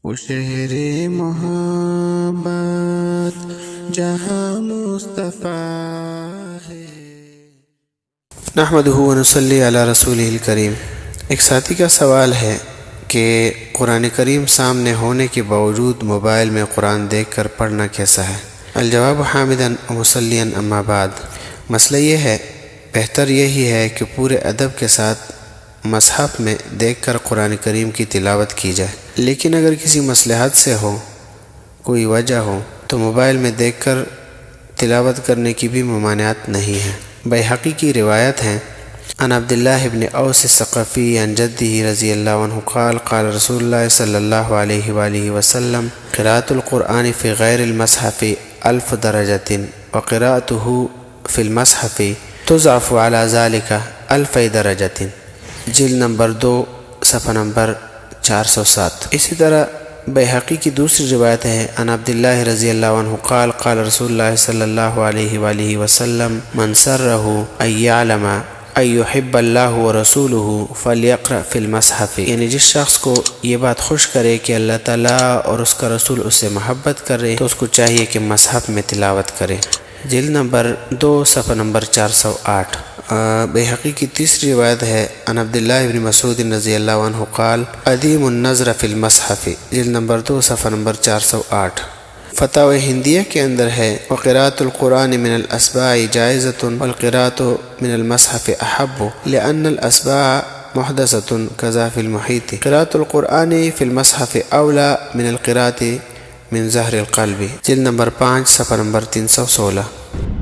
وہ شہر محبت جہاں مصطفیٰ ہے۔ نحمدہ و نصلی علی رسولہ الکریم۔ ایک ساتھی کا سوال ہے کہ قرآن کریم سامنے ہونے کے باوجود موبائل میں قرآن دیکھ کر پڑھنا کیسا ہے؟ الجواب حامداً و مصلیاً اما بعد۔ مسئلہ یہ ہے، بہتر یہی ہے کہ پورے ادب کے ساتھ مصحف میں دیکھ کر قرآن کریم کی تلاوت کی جائے، لیکن اگر کسی مصلحت سے ہو، کوئی وجہ ہو، تو موبائل میں دیکھ کر تلاوت کرنے کی بھی ممانعت نہیں ہے۔ بیہقی کی روایت ہے، عن عبداللہ بن اوس الثقفی عن جدہ رضی اللہ عنہ قال قال رسول اللہ صلی اللہ علیہ وآلہ وسلم قراءۃ القرآن فی غیر المصحف 1000 درجۃ وقراءته فی المصحف تضعف علی ذلک 1000 درجۃ۔ جلد نمبر 2 صفحہ نمبر 407۔ اسی طرح بیہقی کی دوسری روایت ہے، عن عبداللہ رضی اللہ عنہ قال قال رسول اللہ صلی اللہ علیہ وآلہ وسلم من سرہ ان یعلم ان یحب اللہ ورسولہ فلیقرأ فی المصحف، یعنی جس شخص کو یہ بات خوش کرے کہ اللہ تعالیٰ اور اس کا رسول اس سے محبت کرے تو اس کو چاہیے کہ مصحف میں تلاوت کرے۔ جلد نمبر 2 صفحہ نمبر 408۔ بیہقی کی تیسری روایت ہے، عن عبداللہ بن مسعود رضی اللہ عنہ قال ادیم النظر فی المصحف، جلد نمبر 2 صفحہ نمبر 408۔ فتاوی ہندیہ کے اندر ہے، وقراءۃ القرآن من الاسباع جائزۃ والقراءۃ من المصحف احب لأن الاسباع محدثۃ کذا فی المحیط، قراءۃ القرآن فی المصحف اولی من القراءۃ من ظہر القلب، جلد نمبر 5 صفحہ نمبر 316۔